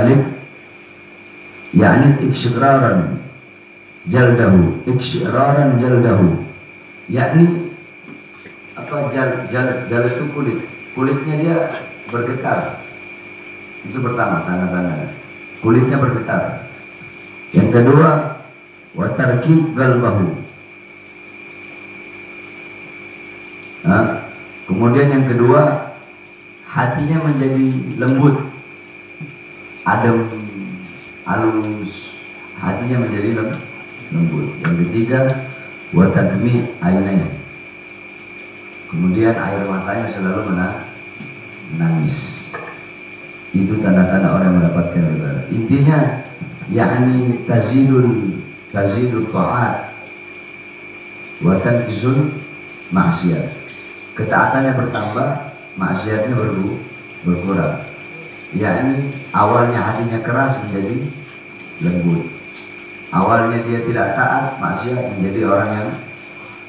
Alif yakni iksiraran jaldahu, iksiraran jaldahu, yakni apa, jal itu kulitnya dia bergetar. Itu pertama tanda-tanda kulitnya bergetar. Yang kedua, wa tarki qalbahu. Kemudian yang kedua, hatinya menjadi lembut, adem, halus, hatinya menjadi lembut. Yang ketiga, wa tadmi ainanya. Kemudian air matanya selalu menangis. Itu tanda-tanda orang yang mendapatkan ibadah. Intinya yakni tazidul ta'at wa tanqisul maksiat. Ketaatannya bertambah, maksiatnya berkurang. Yakni awalnya hatinya keras menjadi lembut. Awalnya dia tidak taat, maksiat, menjadi orang yang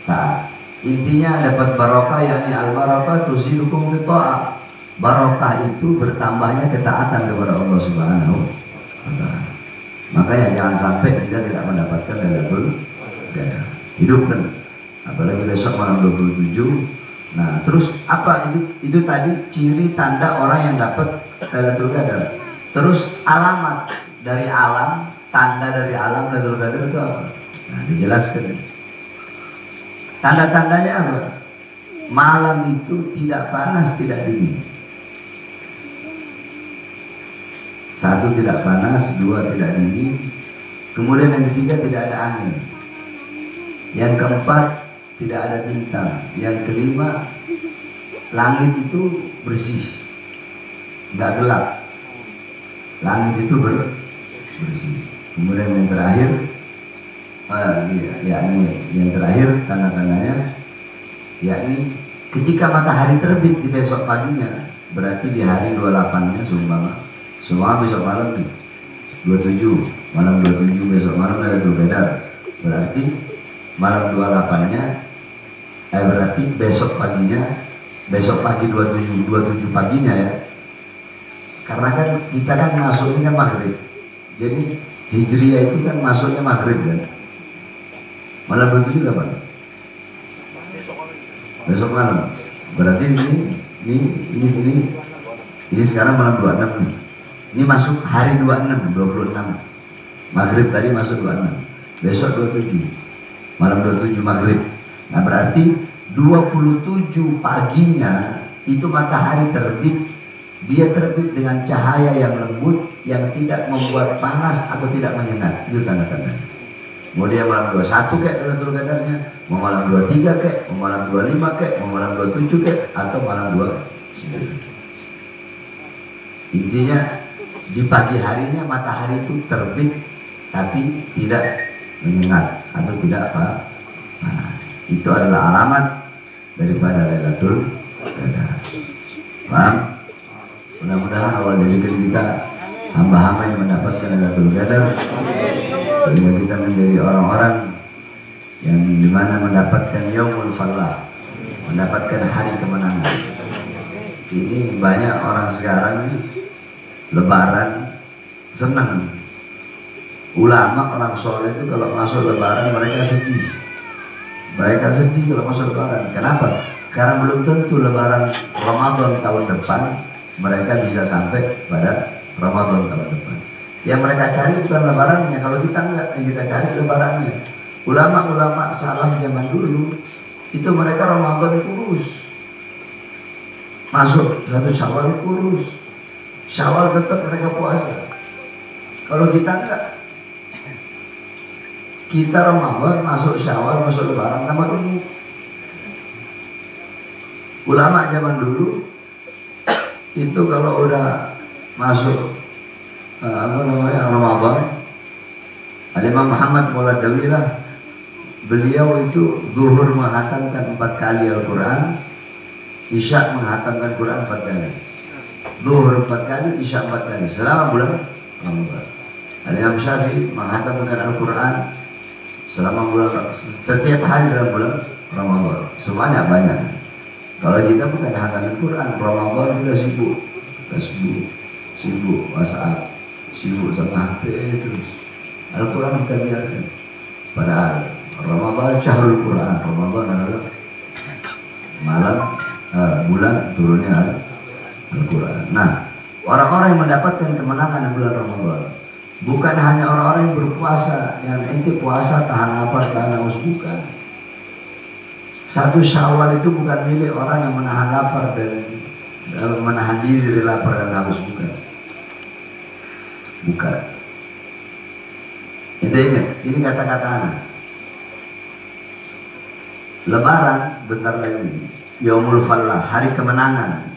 taat. Intinya dapat barokah, yakni al-barakah tuzidukum fi ta'ah. Barokah itu bertambahnya ketaatan kepada Allah Subhanahu wa ta'ala. Makanya jangan sampai kita tidak mendapatkan Lailatul Qadar. Hidupkan, apalagi besok malam 27. Nah, terus apa itu tadi ciri tanda orang yang dapat Lailatul Qadar. Terus alamat dari alam, tanda dari alam Lailatul Qadar itu apa? Nah, dijelaskan. Tanda-tandanya apa? Malam itu tidak panas, tidak dingin. Satu, tidak panas. Dua, tidak dingin. Kemudian yang ketiga, tidak ada angin. Yang keempat, tidak ada bintang. Yang kelima, langit itu bersih, nggak gelap. Langit itu bersih. Kemudian yang terakhir, yang terakhir tanda-tandanya, yakni ketika matahari terbit di besok paginya, berarti di hari 28-nya semua besok malam nih 27, malam 27 besok malam Lailatul Qadar. Berarti malam 28-nya, berarti besok paginya, besok pagi 27 paginya ya. Karena kan kita kan masuknya maghrib, jadi hijriyah itu kan masuknya maghrib kan. Malam 27 kapan? Besok malam. Berarti ini sekarang malam 26 nih. Ini masuk hari 26 maghrib tadi masuk 26, besok 27, malam 27 maghrib. Nah berarti 27 paginya itu matahari terbit. Dia terbit dengan cahaya yang lembut, yang tidak membuat panas atau tidak menyengat. Itu tanda-tanda. Mau dia malam 21 kek Lailatul Qadarnya, mau malam 23 kek, mau malam 25 kek, mau malam 27 kek, atau malam 29. Intinya di pagi harinya matahari itu terbit tapi tidak menyengat atau tidak panas. Itu adalah alamat daripada Lailatul Qadar. Paham? Mudah-mudahan Allah jadikan kita hamba-hamba yang mendapatkan Lailatul Qadar, sehingga kita menjadi orang-orang yang dimana mendapatkan yaumul falah, mendapatkan hari kemenangan. Ini banyak orang sekarang Lebaran senang. Ulama orang soleh itu kalau masuk Lebaran mereka sedih. Mereka sedih kalau masuk Lebaran. Kenapa? Karena belum tentu Lebaran Ramadan tahun depan mereka bisa sampai pada Ramadan tahun depan. Yang mereka cari bukan Lebarannya. Kalau kita enggak, yang kita cari Lebarannya. Ulama-ulama salaf zaman dulu itu mereka Ramadan kurus, masuk 1 Syawal kurus, Syawal tetap mereka puasa. Kalau kita enggak, kita Ramadan masuk Syawal, masuk Lebaran tambah gemuk. Ulama zaman dulu itu kalau udah masuk Ramadan, Al-Imam Muhammad Muladawi lah, beliau itu zuhur menghatamkan 4 kali Al-Quran, isya menghatamkan Quran 4 kali. Zuhur 4 kali, isya 4 kali selama bulan Ramadan. Al-Imam Syafi'i menghatamkan Al-Quran selama bulan, setiap hari dalam bulan Ramadan. Semuanya banyak. Kalau kita bukan hatamin Quran, Ramadan kita sibuk Facebook, sibuk WhatsApp, sibuk sama HP terus. Al-Quran kita biarkan. Padahal Ramadan syahrul Quran, Ramadan adalah malam bulan turunnya Al-Quran. Nah, orang-orang yang mendapatkan kemenangan di bulan Ramadan bukan hanya orang-orang yang berpuasa, yang ente puasa tahan lapar tahan haus, bukan. Satu Syawal itu bukan milik orang yang menahan lapar dan menahan diri dari lapar dan haus, bukan. Bukan. Itu ingat, ini kata-kata anak. Lebaran bentar lagi, Yaumul Fallah, hari kemenangan.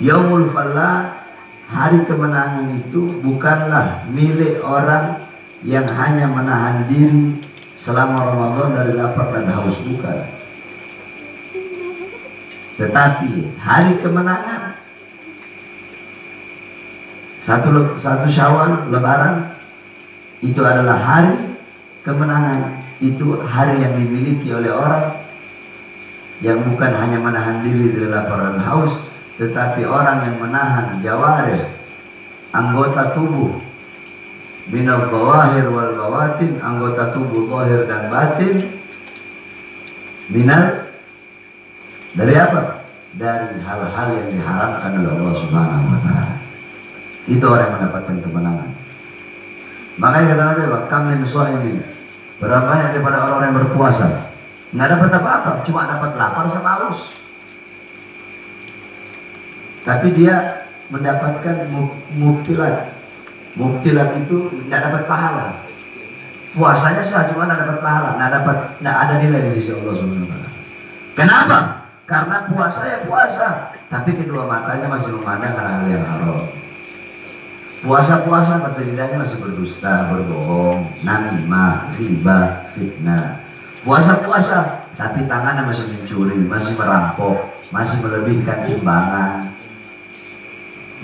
Yaumul Fallah, hari kemenangan itu bukanlah milik orang yang hanya menahan diri selama Ramadan dari lapar dan haus, bukan. Tetapi hari kemenangan, satu Syawal, Lebaran, itu adalah hari kemenangan. Itu hari yang dimiliki oleh orang yang bukan hanya menahan diri dari lapar dan haus, tetapi orang yang menahan jawarih, anggota tubuh, minal dhawahir wal bawatin, anggota tubuh zahir dan batin, minal, dari apa? Dari hal-hal yang diharamkan oleh Allah Subhanahu wa Ta'ala. Itu orang yang mendapatkan kemenangan. Makanya kata Nabi, kam min shaimin, berapa banyak daripada orang-orang yang berpuasa nggak dapat apa-apa, cuma dapat lapar sama haus, tapi dia mendapatkan mubtilat. Mubtilat itu nggak dapat pahala. Puasanya sah, cuma nggak dapat pahala, nggak ada nilai di sisi Allah Subhanahu wa Ta'ala. Kenapa? Karena puasa ya puasa, tapi kedua matanya masih memandang hal-hal yang haram. Puasa-puasa tapi lidahnya masih berdusta, berbohong, namimah, riba, fitnah. Puasa-puasa tapi tangannya masih mencuri, masih merampok, masih melebihkan timbangan,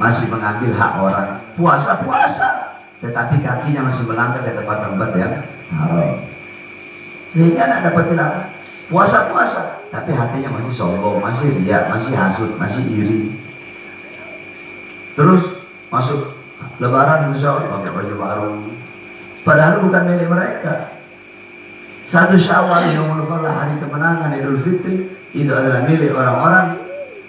masih mengambil hak orang. Puasa-puasa tetapi kakinya masih melangkah ke tempat-tempat yang haram, sehingga tidak dapat tilangan. Puasa-puasa tapi hatinya masih sombong, masih riya, masih hasud, masih iri. Terus masuk Lebaran insya Allah pakai baju baru, padahal bukan milik mereka. Satu Syawal, Yaumul Fallah, hari kemenangan Idul Fitri, itu adalah milik orang-orang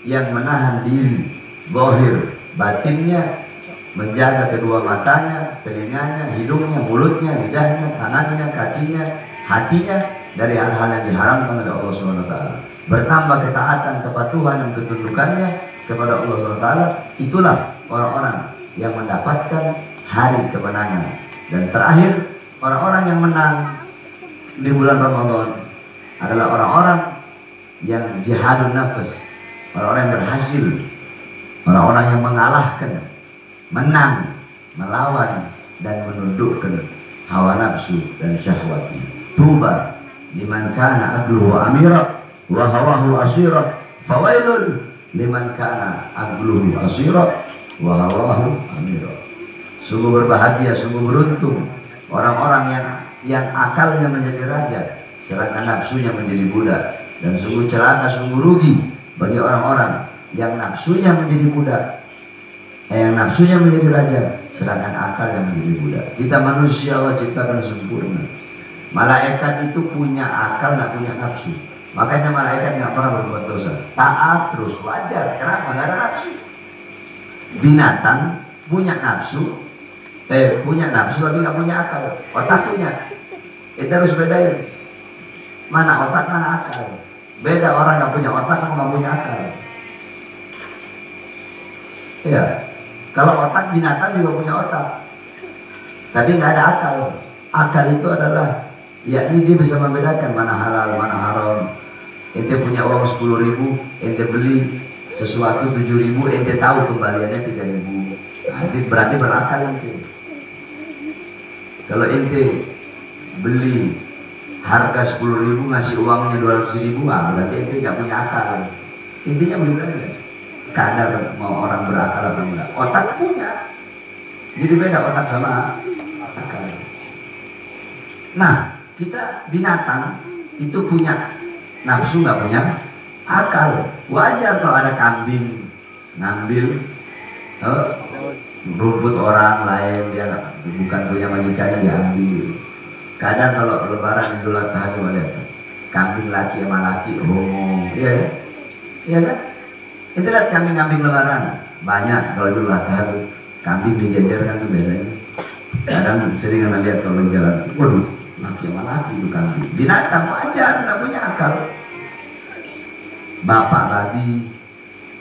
yang menahan diri, zahir, batinnya, menjaga kedua matanya, telinganya, hidungnya, mulutnya, lidahnya, tangannya, kakinya, hatinya dari hal-hal yang diharamkan oleh Allah Subhanahu wa Ta'ala. Bertambah ketaatan, kepatuhan dan ketundukannya kepada Allah Subhanahu wa Ta'ala. Itulah orang-orang yang mendapatkan hari kemenangan. Dan terakhir, orang-orang yang menang di bulan Ramadan adalah orang-orang yang jihadun nafas, orang-orang yang berhasil, orang-orang yang mengalahkan, menang, melawan dan menundukkan hawa nafsu dan syahwati. Tuba liman kana aqluhu amira wa hawahu asira, fawailun liman kana aqluhu asira wa hawahu amira. Sungguh berbahagia, sungguh beruntung orang-orang yang akalnya menjadi raja sedangkan nafsunya menjadi budak, dan sungguh celaka, sungguh rugi bagi orang-orang yang nafsunya menjadi budak, yang nafsunya menjadi raja sedangkan akal yang menjadi budak. Kita manusia Allah ciptakan sempurna. Malaikat itu punya akal, nggak punya nafsu. Makanya malaikat nggak pernah berbuat dosa, taat terus, wajar. Kenapa? Nggak ada nafsu. Binatang punya nafsu, punya nafsu tapi nggak punya akal. Otak punya. Kita harus bedain mana otak mana akal. Beda orang nggak punya otak sama nggak punya akal. Iya. Kalau otak, binatang juga punya otak, tapi nggak ada akal. Akal itu adalah, yakni dia bisa membedakan mana halal, mana haram. Ente punya uang 10.000, ente beli sesuatu 7.000, ente tahu kembaliannya 3.000. Nah, itu berarti berakal ente. Kalau ente beli harga 10.000 ngasih uangnya 200.000, berarti ente nggak punya akal. Intinya begitu aja. Kadar mau orang berakal apa enggak. Otak punya. Jadi beda otak sama akal. Nah, kita binatang itu punya nafsu, nggak punya akal. Wajar kalau ada kambing ngambil rumput orang lain dia bukan punya majikannya diambil. Kadang kalau lebaran Idul Adha coba lihat, kambing laki sama laki homo, iya kan? Iya kan? Itu lihat kambing-kambing lebaran banyak kalau Idul Adha tuh kambing dijajarkan tuh biasanya. Kadang sering anak lihat kalau jalan, waduh, laki sama laki itu kambing. Binatang wajar, nggak punya akal. Bapak babi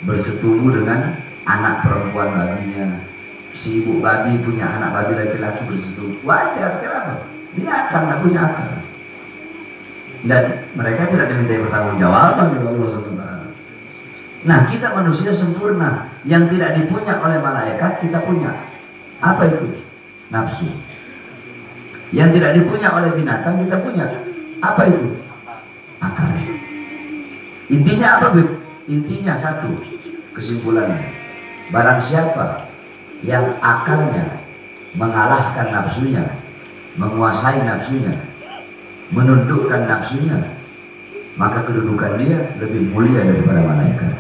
bersetubuh dengan anak perempuan babinya. Si ibu babi punya anak babi laki-laki bersetubuh, wajar. Kenapa? Binatang nggak punya akal. Dan mereka tidak diminta pertanggungjawaban oleh Allah SWT. Nah, kita manusia sempurna yang tidak dipunya oleh malaikat kita punya. Apa itu? Nafsu. Yang tidak dipunya oleh binatang kita punya. Apa itu? Akal. Intinya apa, Beb? Intinya satu, kesimpulannya. Barang siapa yang akalnya mengalahkan nafsunya, menguasai nafsunya, menundukkan nafsunya, maka kedudukan dia lebih mulia daripada malaikat.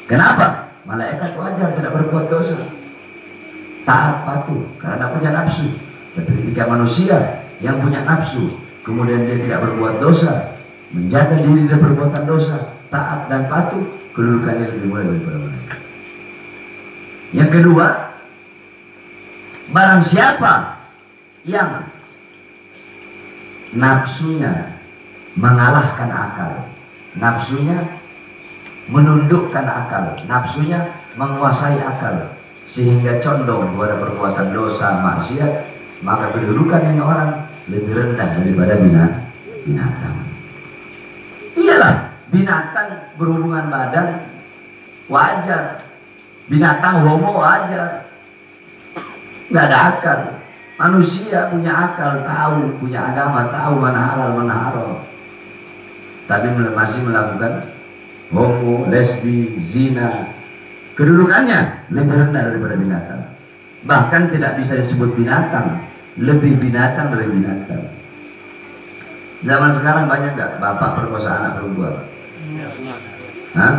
Kenapa? Malaikat wajar tidak berbuat dosa, taat patuh karena punya nafsu. Tapi ketika manusia yang punya nafsu kemudian dia tidak berbuat dosa, menjaga diri dari perbuatan dosa, taat dan patuh, kedudukannya lebih mulia daripada malaikat. Yang kedua, barang siapa yang nafsunya mengalahkan akal, nafsunya menundukkan akal, nafsunya menguasai akal, sehingga condong kepada perbuatan dosa, maksiat, maka kedudukan ini orang lebih rendah daripada binatang. Iyalah, binatang berhubungan badan wajar, binatang homo wajar, nggak ada akal. Manusia punya akal, tahu, punya agama, tahu mana halal, mana haram, tapi masih melakukan homo, lesbi, zina. Kedudukannya lebih rendah daripada binatang. Bahkan tidak bisa disebut binatang, lebih binatang dari binatang. Zaman sekarang banyak nggak bapak perkosa anak perempuan? Hah?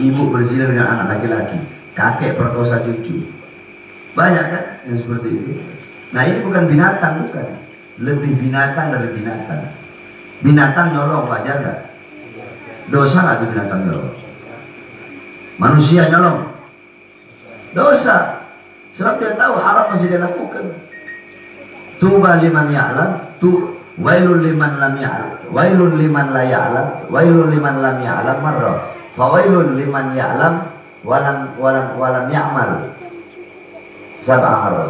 Ibu berzina dengan anak laki-laki, kakek perkosa cucu. Banyak kan yang seperti itu. Nah, ini bukan binatang, bukan. Lebih binatang dari binatang. Binatang nyolong, wajar nggak? Dosa nggak binatang nyolong? Manusia nyolong, dosa. Sebab dia tahu haram masih dia lakukan. Tuba liman ya'lam, wailul liman lam ya'lam, wailul liman la ya'lam, wailul liman lam ya'lam marra, fawailul liman ya'lam walam ya'mal sab'a marra.